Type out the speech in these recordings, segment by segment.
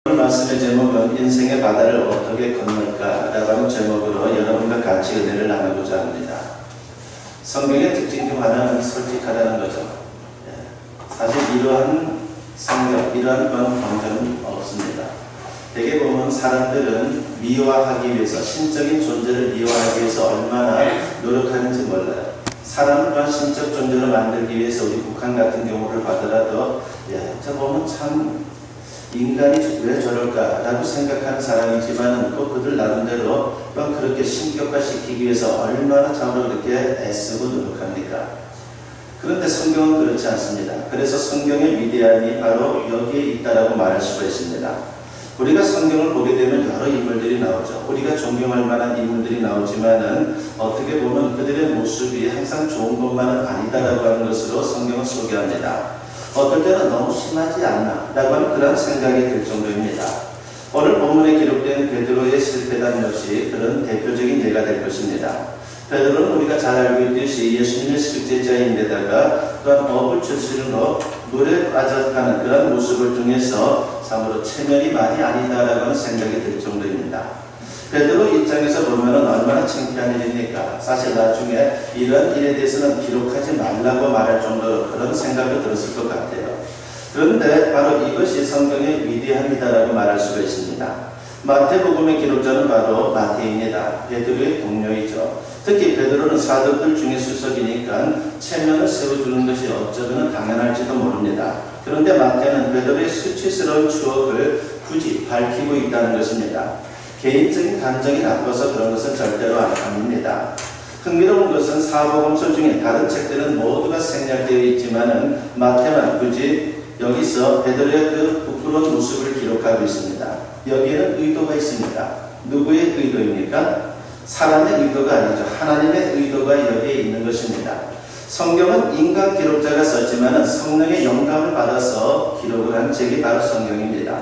오늘 말씀의 제목은 인생의 바다를 어떻게 건널까 라는 제목으로 여러분과 같이 은혜를 나누고자 합니다. 성경의 특징 중 하나는 솔직하다는 거죠. 사실 이러한 성경, 이러한 경전은 없습니다. 대개 보면 사람들은 미화하기 위해서, 신적인 존재를 미화하기 위해서 얼마나 노력하는지 몰라요. 사람 또한 신적 존재를 만들기 위해서 우리 북한 같은 경우를 봐더라도 저 보면 참 인간이 왜 저럴까라고 생각하는 사람이지만 또 그들 나름대로 또한 그렇게 신격화시키기 위해서 얼마나 참으로 그렇게 애쓰고 노력합니까? 그런데 성경은 그렇지 않습니다. 그래서 성경의 위대함이 바로 여기에 있다라고 말할 수가 있습니다. 우리가 성경을 보게 되면 여러 인물들이 나오죠. 우리가 존경할 만한 인물들이 나오지만은 어떻게 보면 그들의 모습이 항상 좋은 것만은 아니다라고 하는 것으로 성경을 소개합니다. 어떨 때는 너무 심하지 않나 라고 하는 그런 생각이 들 정도입니다. 오늘 본문에 기록된 베드로의 실패담 역시 그런 대표적인 예가 될 것입니다. 베드로는 우리가 잘 알고 있듯이 예수님의 실제자인데다가 또한 어부 출신으로 물에 빠져가는 그런 모습을 통해서 참으로 체면이 많이 아니다라고 하는 생각이 들 정도입니다. 베드로 입장에서 보면 얼마나 창피한 일입니까? 사실 나중에 이런 일에 대해서는 기록하지 말라고 말할 정도로 그런 생각이 들었을 것 같아요. 그런데 바로 이것이 성경의 위대함이다라고 말할 수가 있습니다. 마태복음의 기록자는 바로 마태입니다. 베드로의 동료이죠. 특히 베드로는 사도들 중에 수석이니까 체면을 세워주는 것이 어쩌면 당연할지도 모릅니다. 그런데 마태는 베드로의 수치스러운 추억을 굳이 밝히고 있다는 것입니다. 개인적인 감정이 나빠서 그런 것은 절대로 아닙니다. 흥미로운 것은 사복음서 중에 다른 책들은 모두가 생략되어 있지만은 마태만 굳이 여기서 베드로의 그 부끄러운 모습을 기록하고 있습니다. 여기에는 의도가 있습니다. 누구의 의도입니까? 사람의 의도가 아니죠. 하나님의 의도가 여기에 있는 것입니다. 성경은 인간 기록자가 썼지만은 성령의 영감을 받아서 기록을 한 책이 바로 성경입니다.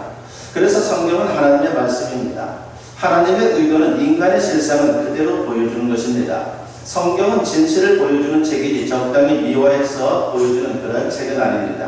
그래서 성경은 하나님의 말씀입니다. 하나님의 의도는 인간의 실상은 그대로 보여주는 것입니다. 성경은 진실을 보여주는 책이지 적당히 미화해서 보여주는 그런 책은 아닙니다.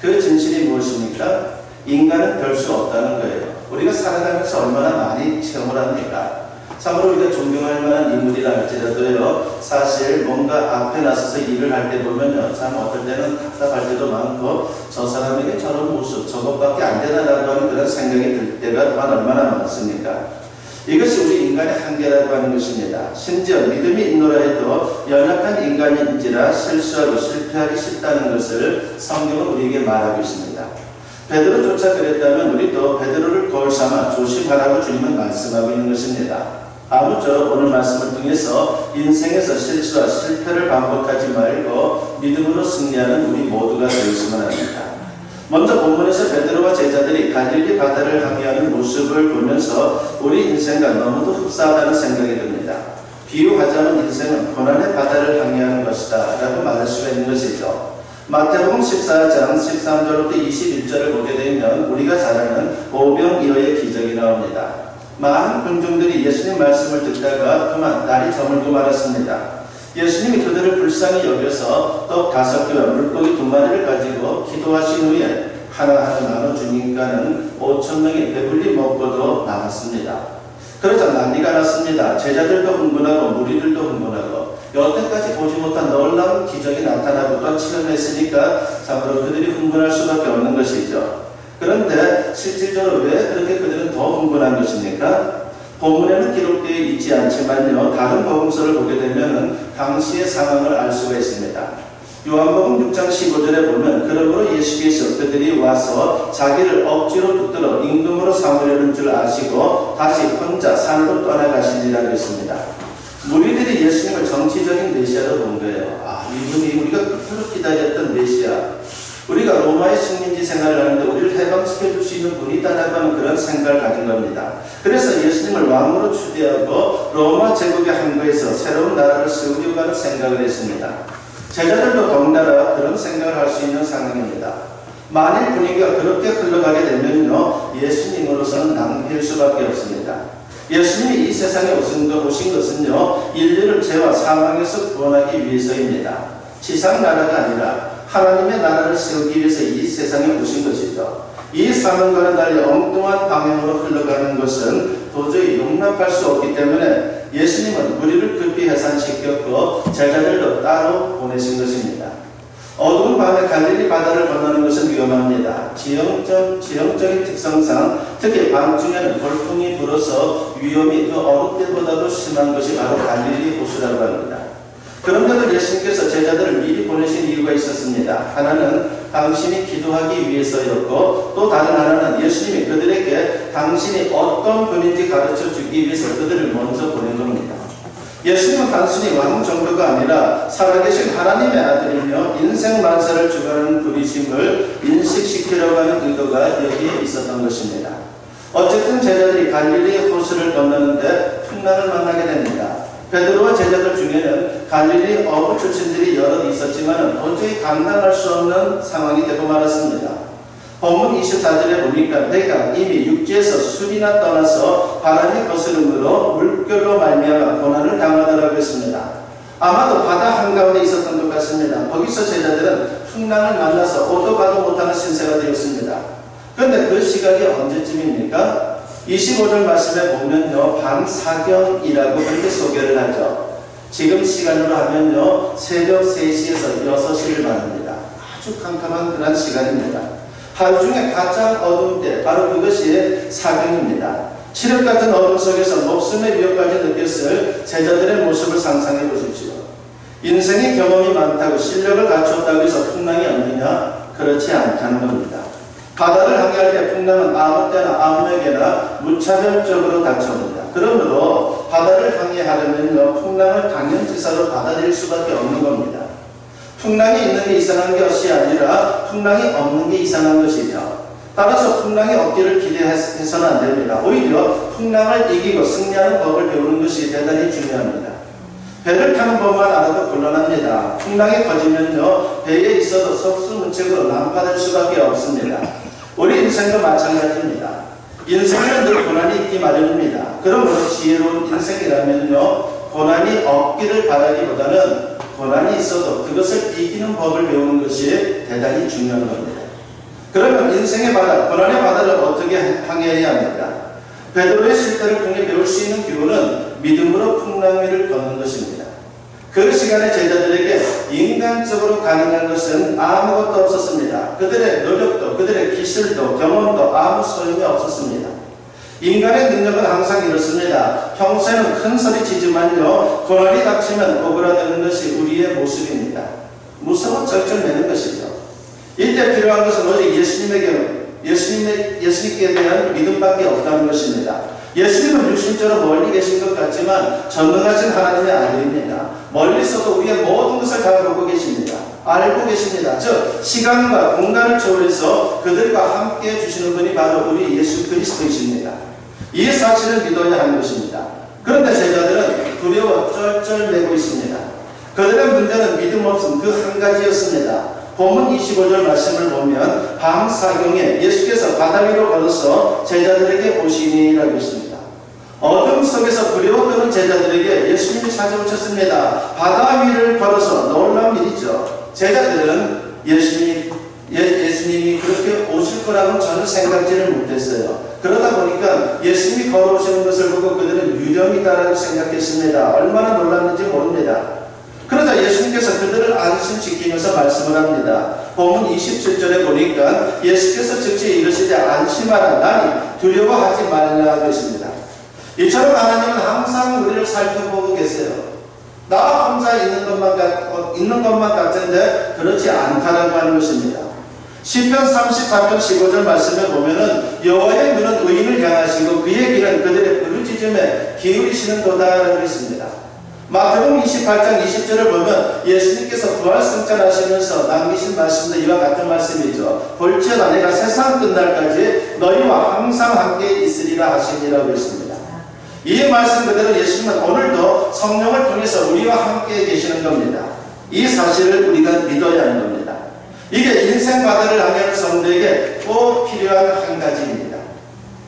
그 진실이 무엇입니까? 인간은 별 수 없다는 거예요. 우리가 살아가면서 얼마나 많이 체험을 합니까? 참으로 우리가 존경할 만한 인물이라 할지라도요, 사실 뭔가 앞에 나서서 일을 할 때 보면요, 참 어떨 때는 답답할 때도 많고 저 사람에게 저런 모습, 저것밖에 안 되나라고 하는 그런 생각이 들 때가 또한 얼마나 많습니까? 이것이 우리 인간의 한계라고 하는 것입니다. 심지어 믿음이 있노라 해도 연약한 인간인지라 실수하고 실패하기 쉽다는 것을 성경은 우리에게 말하고 있습니다. 베드로조차 그랬다면 우리도 베드로를 거울 삼아 조심하라고 주님은 말씀하고 있는 것입니다. 아무쪼록 오늘 말씀을 통해서 인생에서 실수와 실패를 반복하지 말고 믿음으로 승리하는 우리 모두가 되었으면 합니다. 먼저 본문에서 베드로와 제자들이 갈릴리 바다를 항해하는 모습을 보면서 우리 인생과 너무도 흡사하다는 생각이 듭니다. 비유하자면 인생은 고난의 바다를 항해하는 것이다 라고 말할 수가 있는 것이죠. 마태복음 14장 13절부터 21절을 보게 되면 우리가 잘 아는 오병이어의 기적이 나옵니다. 많은 군중들이 예수님 말씀을 듣다가 그만 날이 저물고 말았습니다. 예수님이 그들을 불쌍히 여겨서 떡 5개와 물고기 2마리를 가지고 기도하신 후에 하나하나 나눠주니까는 5,000명이 배불리 먹고도 나갔습니다. 그러자 난리가 났습니다. 제자들도 흥분하고 무리들도 흥분하고 여태까지 보지 못한 놀라운 기적이 나타나고 또 체험했으니까 참으로 그들이 흥분할 수밖에 없는 것이죠. 그런데 실질적으로 왜 그렇게 그들은 더 흥분한 것입니까? 본문에는 기록되어 있지 않지만요, 다른 복음서를 보게 되면 당시의 상황을 알 수가 있습니다. 요한복음 6장 15절에 보면 그러므로 예수께서 그들이 와서 자기를 억지로 붙들어 임금으로 삼으려는 줄 아시고 다시 혼자 산으로 떠나가시니라 그랬습니다. 무리들이 예수님을 정치적인 메시아로 본 거예요. 이분이 우리가 그토록 기다렸던 메시아, 우리가 로마의 식민지 생활을 하는데 우리를 해방시켜줄 수 있는 분이다라고 하는 그런 생각을 가진 겁니다. 그래서 예수님을 왕으로 추대하고 로마 제국의 한거에서 새로운 나라를 세우려고 하는 생각을 했습니다. 제자들도 더군다나 그런 생각을 할 수 있는 상황입니다. 만일 분위기가 그렇게 흘러가게 되면요, 예수님으로서는 낭비일 수밖에 없습니다. 예수님이 이 세상에 오신 것은요, 인류를 죄와 사망에서 구원하기 위해서입니다. 지상 나라가 아니라 하나님의 나라를 세우기 위해서 이 세상에 오신 것이죠. 이 사명과는 달리 엉뚱한 방향으로 흘러가는 것은 도저히 용납할 수 없기 때문에 예수님은 무리를 급히 해산시켰고 제자들도 따로 보내신 것입니다. 어두운 밤에 갈릴리 바다를 건너는 것은 위험합니다. 지형적인 특성상 특히 밤중에는 돌풍이 불어서 위험이 그 어느 때보다도 심한 것이 바로 갈릴리 호수라고 합니다. 그런데도 예수님께서 제자들을 미리 보내신 이유가 있었습니다. 하나는 당신이 기도하기 위해서였고 또 다른 하나는 예수님이 그들에게 당신이 어떤 분인지 가르쳐 주기 위해서 그들을 먼저 보낸 겁니다. 예수님은 단순히 왕 정도가 아니라 살아계신 하나님의 아들이며 인생 만사를 주관하는 분이심을 인식시키려고 하는 의도가 여기에 있었던 것입니다. 어쨌든 제자들이 갈릴리 호수를 건너는데 풍랑을 만나게 됩니다. 베드로와 제자들 중에는 갈릴리 어부 출신들이 여럿 있었지만 도저히 감당할 수 없는 상황이 되고 말았습니다. 본문 24절에 보니까 내가 이미 육지에서 술이나 떠나서 바람이 거스름으로 물결로 말미암아 고난을 당하더라고 했습니다. 아마도 바다 한가운데 있었던 것 같습니다. 거기서 제자들은 풍랑을 만나서 오도 가도 못하는 신세가 되었습니다. 그런데 그 시각이 언제쯤입니까? 25절 말씀에 보면요, 밤 사경이라고 그렇게 소개를 하죠. 지금 시간으로 하면요, 새벽 3시에서 6시를 말합니다. 아주 캄캄한 그런 시간입니다. 하루 중에 가장 어두운 때, 바로 그것이 사경입니다. 칠흑 같은 어둠 속에서 목숨의 위협까지 느꼈을 제자들의 모습을 상상해 보십시오. 인생의 경험이 많다고 실력을 갖췄다고 해서 풍랑이 없느냐? 그렇지 않다는 겁니다. 바다를 항해할 때 풍랑은 아무 때나 아무에게나 무차별적으로 닥쳐옵니다. 그러므로 바다를 항해하려면 풍랑을 당연지사로 받아들일 수밖에 없는 겁니다. 풍랑이 있는 게 이상한 것이 아니라 풍랑이 없는 게 이상한 것이죠. 따라서 풍랑이 없기를 기대해서는 안 됩니다. 오히려 풍랑을 이기고 승리하는 법을 배우는 것이 대단히 중요합니다. 배를 타는 법만 알아도 곤란합니다. 풍랑이 커지면요, 배에 있어도 속수무책으로 난파될 수밖에 없습니다. 우리 인생도 마찬가지입니다. 인생에는 늘 고난이 있기 마련입니다. 그러므로 지혜로운 인생이라면요, 고난이 없기를 바라기보다는 고난이 있어도 그것을 이기는 법을 배우는 것이 대단히 중요한 겁니다. 그러면 인생의 바다, 고난의 바다를 어떻게 항해해야 합니까? 베드로의 실패를 통해 배울 수 있는 교훈은 믿음으로 풍랑 위를 걷는 것입니다. 그 시간에 제자들에게 인간적으로 가능한 것은 아무것도 없었습니다. 그들의 노력도, 그들의 기술도, 경험도 아무 소용이 없었습니다. 인간의 능력은 항상 이렇습니다. 평소에는 큰 소리 치지만요, 고난이 닥치면 오그라드는 것이 우리의 모습입니다. 무서워 절절매는 것이죠. 이때 필요한 것은 오직 예수님께 대한 믿음밖에 없다는 것입니다. 예수님은 육신적으로 멀리 계신 것 같지만 전능하신 하나님의 아들입니다. 멀리서도 우리의 모든 것을 다 보고 계십니다. 알고 계십니다. 즉 시간과 공간을 초월해서 그들과 함께 해주시는 분이 바로 우리 예수 그리스도이십니다. 이 사실을 믿어야 하는 것입니다. 그런데 제자들은 두려워 쩔쩔매고 있습니다. 그들의 문제는 믿음 없음 그 한 가지였습니다. 본문 25절 말씀을 보면 밤 사경에 예수께서 바다 위로 걸어서 제자들에게 오시니라고 했습니다. 어둠 속에서 두려워 떠는 제자들에게 예수님이 찾아오셨습니다. 바다 위를 걸어서 놀라운 일이죠. 제자들은 예수님이 그렇게 오실 거라고 전혀 생각지를 못했어요. 그러다 보니까 예수님이 걸어오시는 것을 보고 그들은 유령이다라고 생각했습니다. 얼마나 놀랐는지 모릅니다. 그러자 예수님께서 그들을 안심시키면서 말씀을 합니다. 본문 27절에 보니까 예수께서 즉시 이르시되 안심하라, 나니 두려워하지 말라고 했습니다. 이처럼 하나님은 항상 우리를 살펴보고 계세요. 나 혼자 있는 것만 같은데 그렇지 않다라고 하는 것입니다. 시편 34편 15절 말씀에 보면은 여호와의 눈은 의인을 향하시고 그의 귀는 그들의 부르짖음에 기울이시는도다라고 했습니다. 마태복음 28장 20절을 보면 예수님께서 부활승천하시면서 남기신 말씀도 이와 같은 말씀이죠. 볼지어다 내가 세상 끝날까지 너희와 항상 함께 있으리라 하시니라고 했습니다. 이 말씀 그대로 예수님은 오늘도 성령을 통해서 우리와 함께 계시는 겁니다. 이 사실을 우리가 믿어야 하는 겁니다. 이게 인생 바다를 항해하는 성도에게 꼭 필요한 한 가지입니다.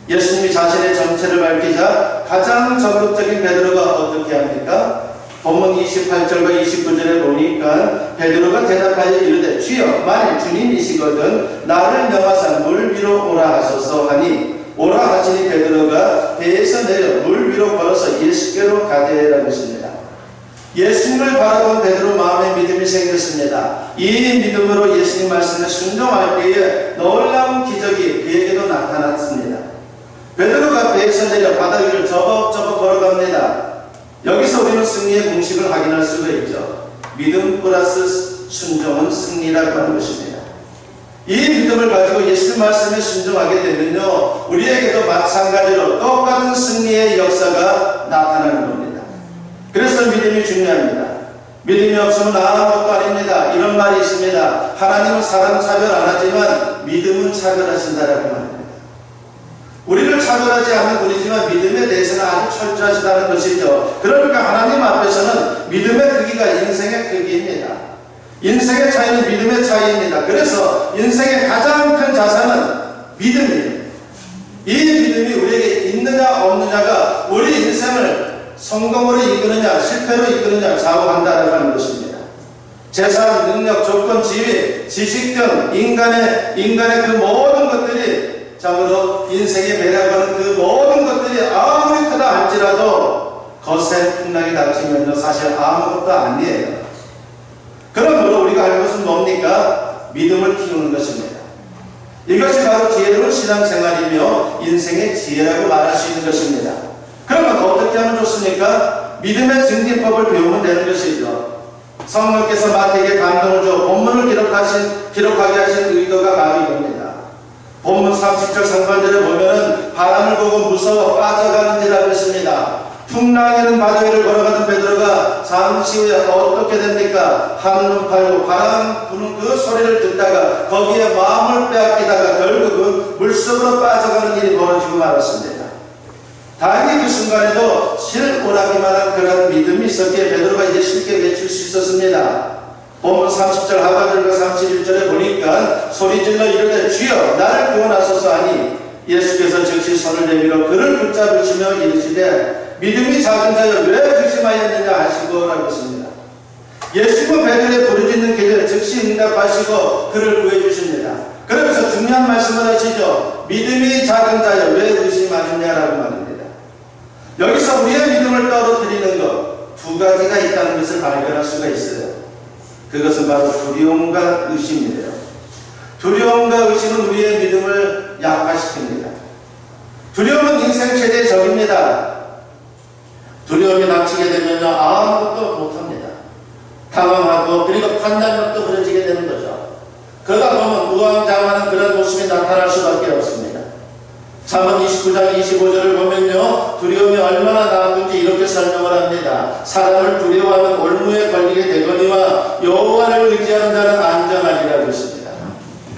예수님이 자신의 정체를 밝히자 가장 적극적인 베드로가 어떻게 합니까? 본문 28절과 29절에 보니까 베드로가 대답하여 이르되 주여 만일 주님이시거든 나를 명하사 물 위로 오라 하소서 하니 오라 하시니 베드로가 배에서 내려 물 위로 걸어서 예수께로 가되라는 것입니다. 예수님을 바라본 베드로 마음에 믿음이 생겼습니다. 이 믿음으로 예수님 말씀에 순종할 때에 놀라운 기적이 그에게도 나타났습니다. 베드로가 배에서 내려 바다 위를 저벅저벅 걸어갑니다. 여기서 우리는 승리의 공식을 확인할 수가 있죠. 믿음 플러스 순종은 승리라고 하는 것입니다. 이 믿음을 가지고 예수님 말씀에 순종하게 되면요, 우리에게도 마찬가지로 똑같은 승리의 역사가 나타나는 겁니다. 그래서 믿음이 중요합니다. 믿음이 없으면 아무것도 아닙니다. 이런 말이 있습니다. 하나님은 사람 차별 안 하지만 믿음은 차별하신다라고 합니다. 우리를 차별하지 않는 분이지만 믿음에 대해서는 아주 철저하시다는 것이죠. 그러니까 하나님 앞에서는 믿음의 크기가 인생의 크기입니다. 인생의 차이는 믿음의 차이입니다. 그래서 인생의 가장 큰 자산은 믿음이에요. 이 믿음이 우리에게 있느냐 없느냐가 우리 인생을 성공으로 이끄느냐 실패로 이끄느냐 좌우한다라고 하는 것입니다. 재산, 능력, 조건, 지위, 지식 등 인간의 그 모든 것들이 참으로 인생의 매력은 그 모든 것들이 아무리 크다 할지라도 거센 풍랑이 닥치면 사실 아무것도 아니에요. 그러므로 우리가 할 것은 뭡니까? 믿음을 키우는 것입니다. 이것이 바로 지혜로운 신앙생활이며 인생의 지혜라고 말할 수 있는 것입니다. 그러면 어떻게 하면 좋습니까? 믿음의 증기법을 배우면 되는 것이죠. 성령께서 마태에게 감동을 줘 본문을 기록하게 하신 의도가 바로 이겁니다. 본문 30절 상반절에 보면은 바람을 보고 무서워 빠져가는지라고 했습니다. 풍랑에는 바다 위를 걸어가던 베드로가 잠시 후에 어떻게 됩니까? 한눈 팔고 바람 부는 그 소리를 듣다가 거기에 마음을 빼앗기다가 결국은 물속으로 빠져가는 일이 벌어지고 말았습니다. 다행히 그 순간에도 실오라기만한 그런 믿음이 있었기에 베드로가 이제 쉽게 외칠 수 있었습니다. 본문 30절 하반절과 31절에 보니까 소리질러 이르되 주여 나를 구원하소서 하니 예수께서 즉시 손을 내밀어 그를 붙잡으시며 이르시되 믿음이 작은 자여 왜 의심하였느냐 하시고라고 했습니다. 예수님은 베드로의 부르짖는 기도에 즉시 응답하시고 그를 구해주십니다. 그러면서 중요한 말씀을 하시죠. 믿음이 작은 자여 왜 의심하느냐라고 말합니다. 여기서 우리의 믿음을 떨어뜨리는 것 두 가지가 있다는 것을 발견할 수가 있어요. 그것은 바로 두려움과 의심이에요. 두려움과 의심은 우리의 믿음을 약화시킵니다. 두려움은 인생 최대의 적입니다. 두려움이 닥치게 되면 아무것도 못합니다. 당황하고 그리고 판단력도 흐려지게 되는 거죠. 그러다 보면 우왕좌왕하는 그런 모습이 나타날 수밖에 없습니다. 잠언 29장 25절을 보면요, 두려움이 얼마나 나쁜지 이렇게 설명을 합니다. 사람을 두려워하면 올무에 걸리게 되거니와 여호와를 의지하는 자는 안전하리라고 했습니다.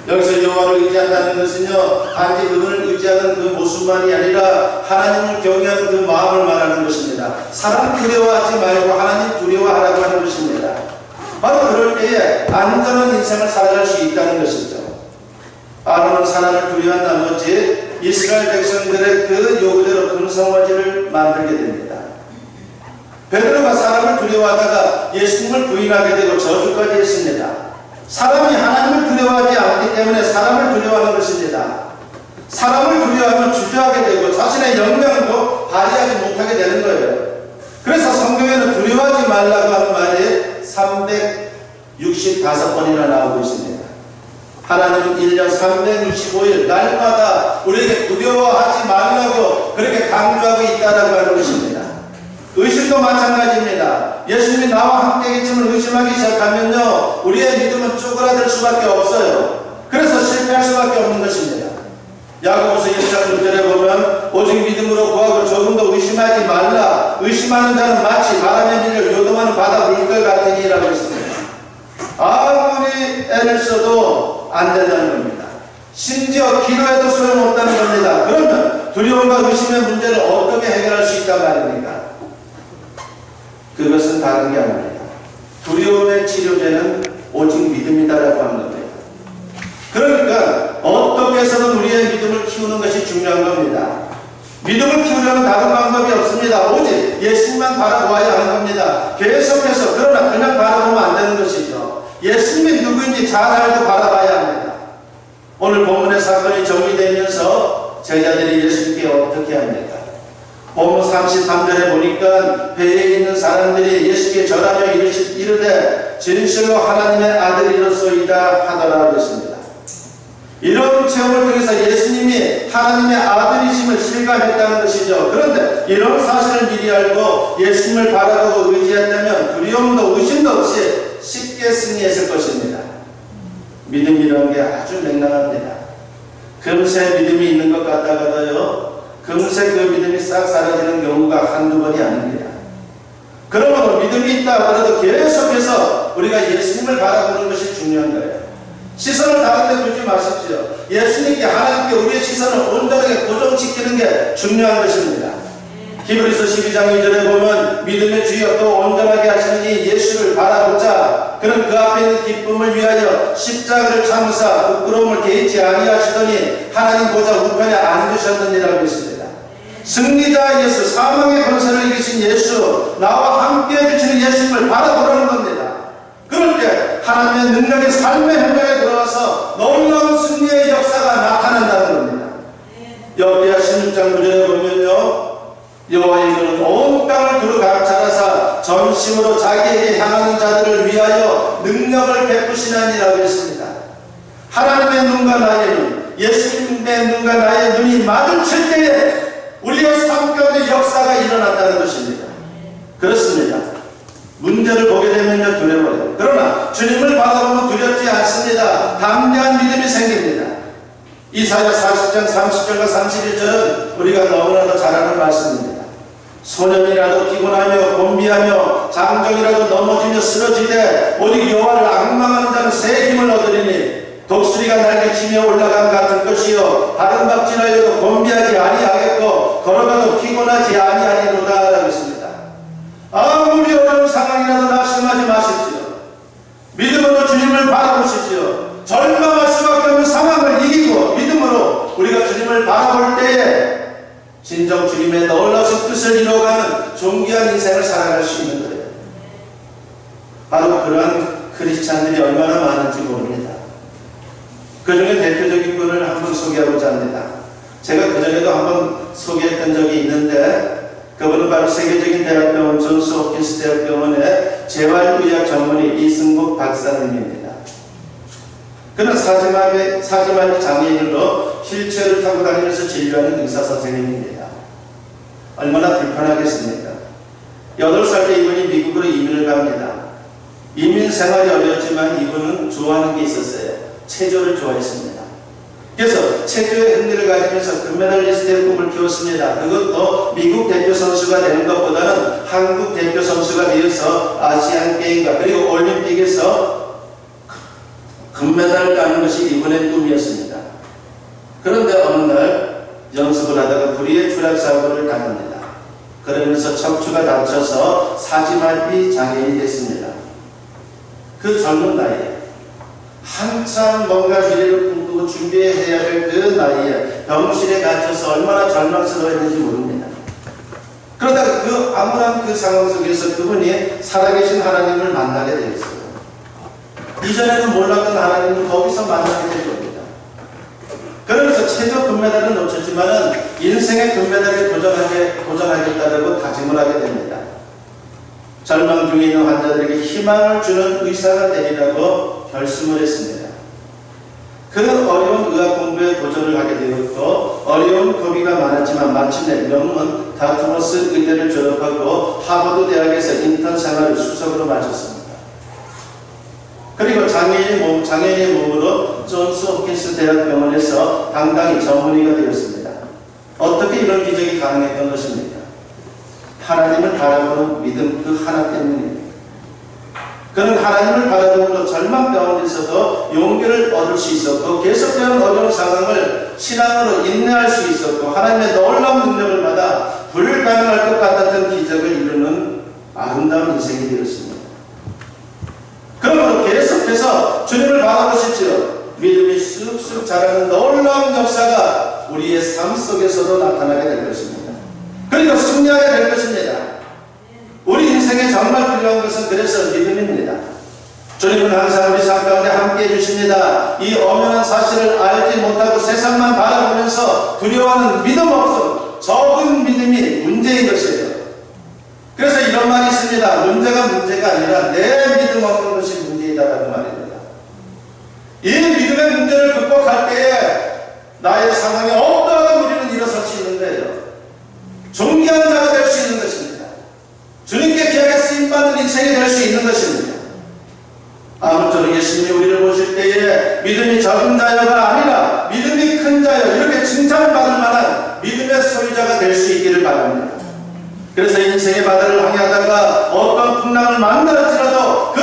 여기서 여호와를 의지한다는 것은요, 단지 그분을 의지하는 그 모습만이 아니라 하나님을 경외하는 그 마음을 말하는 것입니다. 사람 두려워하지 말고 하나님 두려워하라고 하는 것입니다. 바로 그럴 때에 안전한 인생을 살아갈 수 있다는 것이죠. 아론은 사람을 두려워한 나머지 이스라엘 백성들의 그 요구대로 금송아지를 만들게 됩니다. 베드로가 사람을 두려워하다가 예수님을 부인하게 되고 저주까지 했습니다. 사람이 하나님을 두려워하지 않기 때문에 사람을 두려워하는 것입니다. 사람을 두려워하면 주저하게 되고 자신의 역량도 발휘하지 못하게 되는 거예요. 그래서 성경에는 두려워하지 말라고 하는 말이 365번이나 나오고 있습니다. 하나님은 1년 365일 날마다 우리에게 두려워하지 말라고 그렇게 강조하고 있다라고 하는 것입니다. 의심도 마찬가지입니다. 예수님이 나와 함께 계시면 의심하기 시작하면요, 우리의 믿음은 쪼그라들 수밖에 없어요. 그래서 실패할 수밖에 없는 것입니다. 야고보서 1장 6절에 보면 오직 믿음으로 구하고 조금도 의심하지 말라. 의심하는 자는 마치 바람에 밀려 요동하는 바다 물결 같으니라고 했습니다. 아무리 애를 써도 안 된다는 겁니다. 심지어 기도해도 소용없다는 겁니다. 그러면 두려움과 의심의 문제를 어떻게 해결할 수 있단 말입니까? 그것은 다른 게 아닙니다. 두려움의 치료제는 오직 믿음이다라고 하는 겁니다. 그러니까 어떻게 해서든 우리의 믿음을 키우는 것이 중요한 겁니다. 믿음을 키우려면 다른 방법이 없습니다. 오직 예수님만 바라보아야 하는 겁니다. 계속해서. 그러나 그냥 바라보면 안 되는 것이죠. 예수님이 누구인지 잘 알고 바라봐야 합니다. 오늘 본문의 사건이 정리되면서 제자들이 예수님께 어떻게 합니까? 본문 33절에 보니까 배에 있는 사람들이 예수께 절하며 이르되 진실로 하나님의 아들이로소이다 하더라 그랬습니다. 이런 체험을 통해서 예수님이 하나님의 아들이심을 실감했다는 것이죠. 그런데 이런 사실을 미리 알고 예수님을 바라보고 의지했다면 두려움도 의심도 없이 쉽게 승리했을 것입니다. 믿음이라는 게 아주 맹랑합니다. 금세 믿음이 있는 것 같다가도요, 금세 그 믿음이 싹 사라지는 경우가 한두 번이 아닙니다. 그러므로 믿음이 있다 하더라도 계속해서 우리가 예수님을 바라보는 것이 중요한 거예요. 시선을 다른 데 두지 마십시오. 예수님께, 하나님께 우리의 시선을 온전하게 고정시키는 게 중요한 것입니다. 히브리서 12장 2절에 보면 믿음의 주여 또 온전하게 하시는 이 예수를 바라보자. 그는 그 앞에 있는 기쁨을 위하여 십자가를 참으사 부끄러움을 개의치 아니하시더니 하나님 보좌 우편에 앉으셨느니라고 했습니다. 승리자 예수, 사망의 권세를 이기신 예수, 나와 함께 해주시는 예수님을 바라보라는 겁니다. 그럴 때 하나님의 능력이 삶의 현장에 들어와서 놀라운 승리의 역사가 나타난다는 겁니다. 여호야 16장 9절에 보면요, 여호와의 이는 온 땅을 두루 자라사 전심으로 자기에게 향하는 자들을 위하여 능력을 베푸시나니라고 했습니다. 하나님의 눈과 나의 눈, 예수님의 눈과 나의 눈이 마주칠 때에 우리의 삶 가운데 역사가 일어난다는 것입니다. 그렇습니다. 문제를 보게 되면요 두려워요. 그러나 주님을 바라보면 두렵지 않습니다. 담대한 믿음이 생깁니다. 이사야 40장 30절과 31절은 우리가 너무나도 잘 아는 말씀입니다. 소년이라도 피곤하며 곤비하며 장정이라도 넘어지며 쓰러지되 오직 여호와를 앙망하는 자는 새 힘을 얻으리니 독수리가 날개치며 올라간 같은 것이요 다른 박질하여도 곤비하지 아니하겠고 걸어가도 피곤하지 아니하리로다 라고 했습니다. 아무리 어려운 상황이라도 낙심하지 마십시오. 믿음으로 주님을 바라보십시오. 절망할 수밖에 없는 상황을 이기고 믿음으로 우리가 주님을 바라볼 때에 진정 주님의 놀라우신 뜻을 이루어가는 존귀한 인생을 살아갈 수 있는 거예요. 바로 그러한 크리스찬들이 얼마나 많은지 모릅니다. 그 중에 대표적인 분을 한번 소개하고자 합니다. 제가 그전에도 한번 소개했던 적이 있는데 그분은 바로 세계적인 대학병원 존스 홉킨스 대학병원의 재활의학 전문의 이승국 박사님입니다. 그는 사지마비 장애인으로 휠체어를 타고 다니면서 진료하는 의사 선생님입니다. 얼마나 불편하겠습니까? 8살 때 이분이 미국으로 이민을 갑니다. 이민 생활이 어려웠지만 이분은 좋아하는 게 있었어요. 체조를 좋아했습니다. 그래서 체조에 흥미를 가지면서 금메달리스트의 꿈을 키웠습니다. 그것도 미국 대표 선수가 되는 것보다는 한국 대표 선수가 되어서 아시안 게임과 그리고 올림픽에서 금메달을 따는 것이 이분의 꿈이었습니다. 그런데 어느 날 연습을 하다가 불의의 추락사고를 당합니다. 그러면서 척추가 다쳐서 사지마비 장애인이 됐습니다. 그 젊은 나이에 한참 뭔가 미래를 꿈꾸고 준비해야 될 그 나이에 병실에 갇혀서 얼마나 절망스러워했는지 모릅니다. 그러다가 그 암울한 그 상황 속에서 그분이 살아계신 하나님을 만나게 되었어요. 이전에는 몰랐던 하나님을 거기서 만나게 될 겁니다. 그러면서 체조 금메달은 놓쳤지만은 인생의 금메달에 도전하겠다고 다짐을 하게 됩니다. 절망 중에 있는 환자들에게 희망을 주는 의사가 되리라고 결심을 했습니다. 그는 어려운 의학 공부에 도전을 하게 되었고 어려운 고비가 많았지만 마침내 명문 다트머스 의대를 졸업하고 하버드 대학에서 인턴 생활을 수석으로 마쳤습니다. 그리고 장애인의 몸으로 존스 홉킨스 대학병원에서 당당히 전문의가 되었습니다. 어떻게 이런 기적이 가능했던 것입니까? 하나님을 바라보는 믿음 그 하나 때문입니다. 그는 하나님을 바라보므로 절망 가운데서도 용기를 얻을 수 있었고 계속되는 어려운 상황을 신앙으로 인내할 수 있었고 하나님의 놀라운 능력을 받아 불가능할 것 같았던 기적을 이루는 아름다운 인생이 되었습니다. 그러므로 계속해서 주님을 바라보십시오. 믿음이 쑥쑥 자라는 놀라운 역사가 우리의 삶 속에서도 나타나게 될 것입니다. 그리고 승리하게 될 것입니다. 우리 인생에 정말 필요한 것은 그래서 믿음입니다. 주님은 항상 우리 삶 가운데 함께해 주십니다. 이 엄연한 사실을 알지 못하고 세상만 바라보면서 두려워하는 믿음 없음, 적은 믿음이 문제인 것이에요. 그래서 이런 말이 있습니다. 문제가 아니라 내 믿음 없는 것이 문제이다라는 말입니다. 이 믿음의 문제를 극복할 때에 나의 상황에 어떠한 우리는 일어설 수 있는 거예요. 존귀한 자가 될 수 있는 것입니다. 주님께 귀하게 쓰임받는 인생이 될 수 있는 것입니다. 아무쪼록 예수님이 우리를 보실 때에 믿음이 적은 자여가 아니라 믿음이 큰 자여, 이렇게 칭찬을 받을 만한 믿음의 소유자가 될 수 있기를 바랍니다. 그래서 인생의 바다를 항해하다가 어떤 풍랑을 만날지라도 그